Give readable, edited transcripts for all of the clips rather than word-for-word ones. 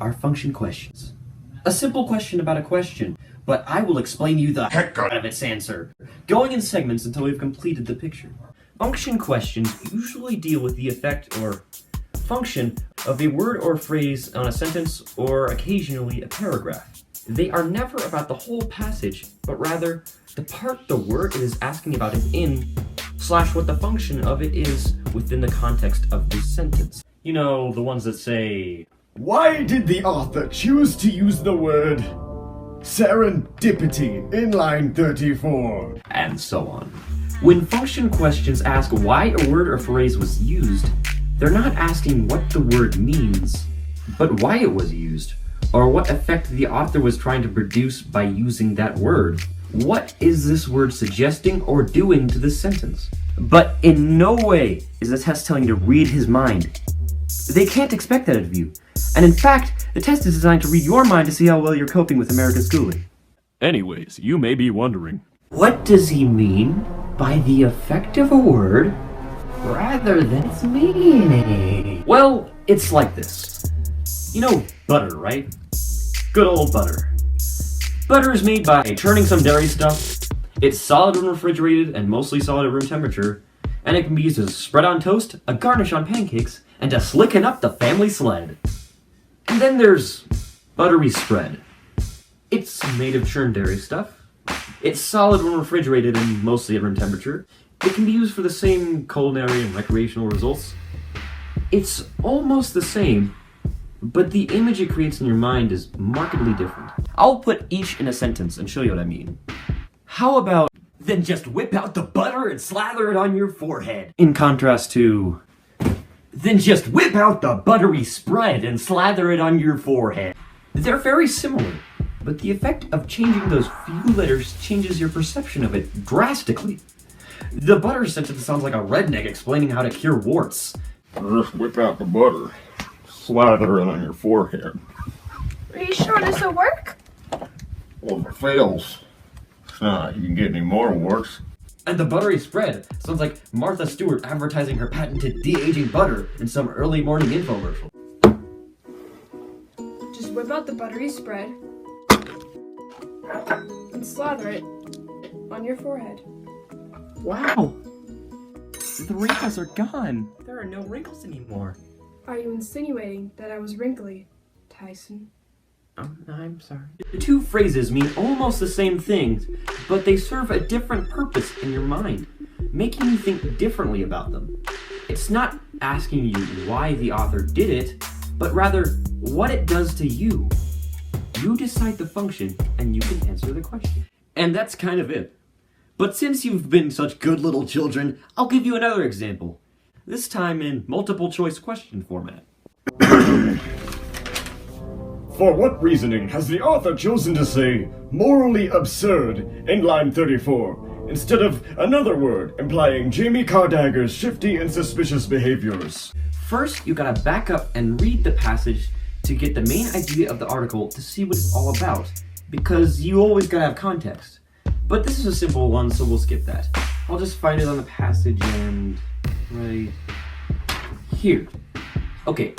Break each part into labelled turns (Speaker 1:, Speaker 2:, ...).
Speaker 1: are function questions. A simple question about a question, but I will explain you the heck out of its answer, going in segments until we've completed the picture. Function questions usually deal with the effect or function of a word or phrase on a sentence or occasionally a paragraph. They are never about the whole passage, but rather the part the word is asking about is in, / what the function of it is within the context of this sentence. You know, the ones that say,
Speaker 2: why did the author choose to use the word serendipity in line 34?
Speaker 1: And so on. When function questions ask why a word or phrase was used, they're not asking what the word means, but why it was used, or what effect the author was trying to produce by using that word. What is this word suggesting or doing to this sentence? But in no way is the test telling you to read his mind. They can't expect that of you. And in fact, the test is designed to read your mind to see how well you're coping with American schooling.
Speaker 3: Anyways, you may be wondering,
Speaker 1: what does he mean by the effect of a word rather than its meaning? Well, it's like this. You know butter, right? Good old butter. Butter is made by churning some dairy stuff. It's solid when refrigerated and mostly solid at room temperature, and it can be used as a spread on toast, a garnish on pancakes, and to slicken up the family sled. And then there's buttery spread. It's made of churned dairy stuff. It's solid when refrigerated and mostly at room temperature. It can be used for the same culinary and recreational results. It's almost the same, but the image it creates in your mind is markedly different. I'll put each in a sentence and show you what I mean. How about, then just whip out the butter and slather it on your forehead? In contrast to, then just whip out the buttery spread and slather it on your forehead. They're very similar, but the effect of changing those few letters changes your perception of it drastically. The butter sentence sounds like a redneck explaining how to cure warts.
Speaker 4: Just whip out the butter, slather it on your forehead.
Speaker 5: Are you sure this will work?
Speaker 4: Well, if it fails, it's not you can get any more warts.
Speaker 1: And the buttery spread sounds like Martha Stewart advertising her patented de-aging butter in some early morning infomercial.
Speaker 5: Just whip out the buttery spread and slather it on your forehead.
Speaker 1: Wow! The wrinkles are gone. There are no wrinkles anymore.
Speaker 5: Are you insinuating that I was wrinkly, Tyson?
Speaker 1: I'm sorry. The two phrases mean almost the same things, but they serve a different purpose in your mind, making you think differently about them. It's not asking you why the author did it, but rather what it does to you. You decide the function, and you can answer the question. And that's kind of it. But since you've been such good little children, I'll give you another example. This time in multiple choice question format.
Speaker 2: For what reasoning has the author chosen to say morally absurd in line 34 instead of another word implying Jamie Cardagger's shifty and suspicious behaviors?
Speaker 1: First, you gotta back up and read the passage to get the main idea of the article to see what it's all about, because you always gotta have context. But this is a simple one, so we'll skip that. I'll just find it on the passage and right here. Okay.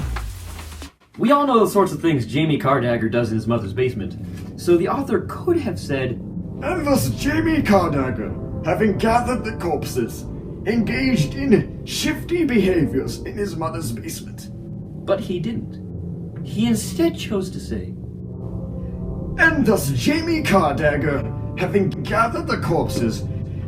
Speaker 1: We all know the sorts of things Jamie Cardagger does in his mother's basement, so the author could have said,
Speaker 2: And thus Jamie Cardagger, having gathered the corpses, engaged in shifty behaviors in his mother's basement.
Speaker 1: But he didn't. He instead chose to say,
Speaker 2: And thus Jamie Cardagger, having gathered the corpses,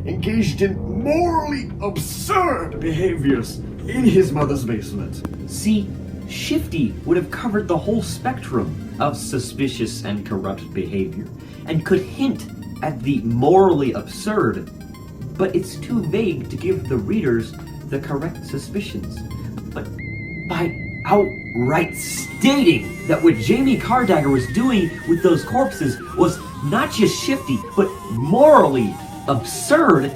Speaker 2: engaged in morally absurd behaviors in his mother's basement.
Speaker 1: See, shifty would have covered the whole spectrum of suspicious and corrupt behavior, and could hint at the morally absurd, but it's too vague to give the readers the correct suspicions. But by outright stating that what Jamie Cardagger was doing with those corpses was not just shifty, but morally absurd,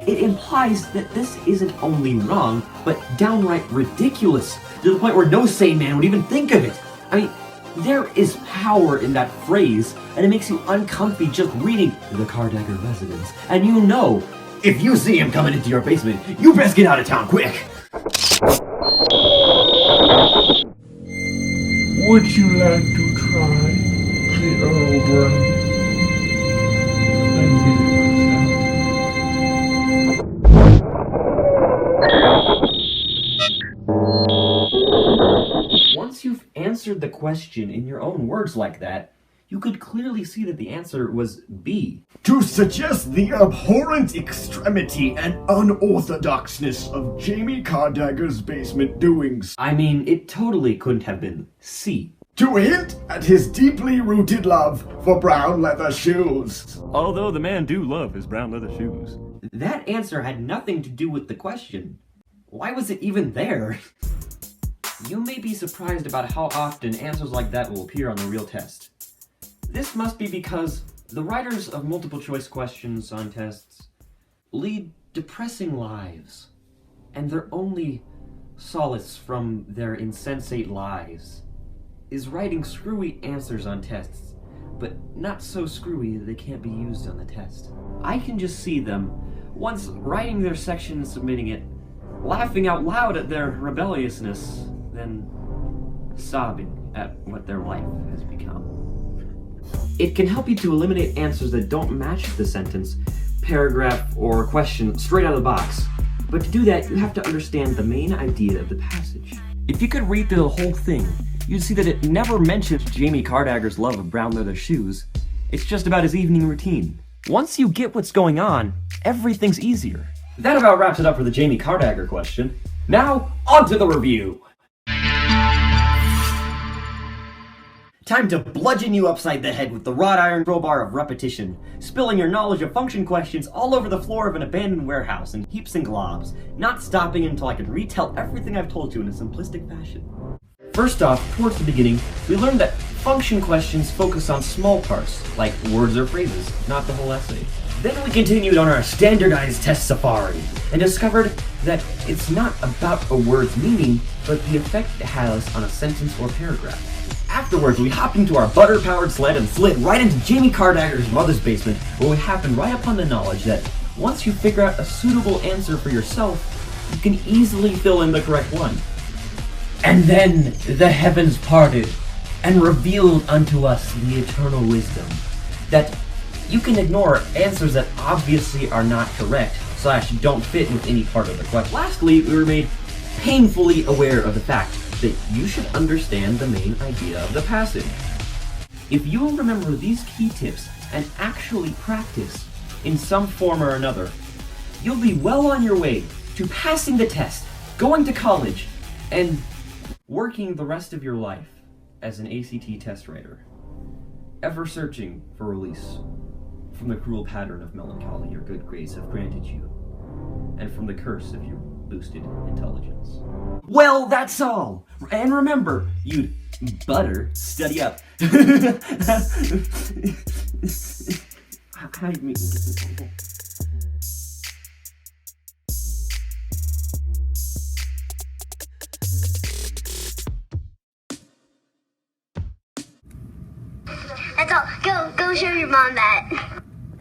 Speaker 1: it implies that this isn't only wrong, but downright ridiculous, to the point where no sane man would even think of it. I mean, there is power in that phrase, and it makes you uncomfy just reading the Cardagger residence. And you know, if you see him coming into your basement, you best get out of town quick.
Speaker 4: Would you like to
Speaker 1: Once you've answered the question in your own words like that, you could clearly see that the answer was B.
Speaker 2: To suggest the abhorrent extremity and unorthodoxness of Jamie Cardagger's basement doings.
Speaker 1: I mean, it totally couldn't have been C.
Speaker 2: To hint at his deeply rooted love for brown leather shoes.
Speaker 3: Although the man do love his brown leather shoes.
Speaker 1: That answer had nothing to do with the question. Why was it even there? You may be surprised about how often answers like that will appear on the real test. This must be because the writers of multiple choice questions on tests lead depressing lives, and their only solace from their insensate lives is writing screwy answers on tests, but not so screwy that they can't be used on the test. I can just see them, once writing their section and submitting it, laughing out loud at their rebelliousness, then sobbing at what their life has become. It can help you to eliminate answers that don't match the sentence, paragraph, or question straight out of the box. But to do that, you have to understand the main idea of the passage. If you could read through the whole thing, you'd see that it never mentions Jamie Cardagger's love of brown leather shoes. It's just about his evening routine. Once you get what's going on, everything's easier. That about wraps it up for the Jamie Cardagger question. Now, on to the review! Time to bludgeon you upside the head with the wrought iron crowbar of repetition, spilling your knowledge of function questions all over the floor of an abandoned warehouse in heaps and globs, not stopping until I can retell everything I've told you in a simplistic fashion. First off, towards the beginning, we learned that function questions focus on small parts, like words or phrases, not the whole essay. Then we continued on our standardized test safari, and discovered that it's not about a word's meaning, but the effect it has on a sentence or paragraph. Afterwards, we hopped into our butter-powered sled and slid right into Jamie Cardagger's mother's basement, where we happened right upon the knowledge that once you figure out a suitable answer for yourself, you can easily fill in the correct one. And then the heavens parted, and revealed unto us the eternal wisdom, that you can ignore answers that obviously are not correct, / don't fit with any part of the question. Lastly, we were made painfully aware of the fact that you should understand the main idea of the passage. If you will remember these key tips and actually practice in some form or another, you'll be well on your way to passing the test, going to college, and working the rest of your life as an ACT test writer, ever searching for release from the cruel pattern of melancholy your good grades have granted you, and from the curse of your boosted intelligence. Well, that's all! And remember, you'd butter study up. How do you mean?
Speaker 6: That's all. Go show your mom that.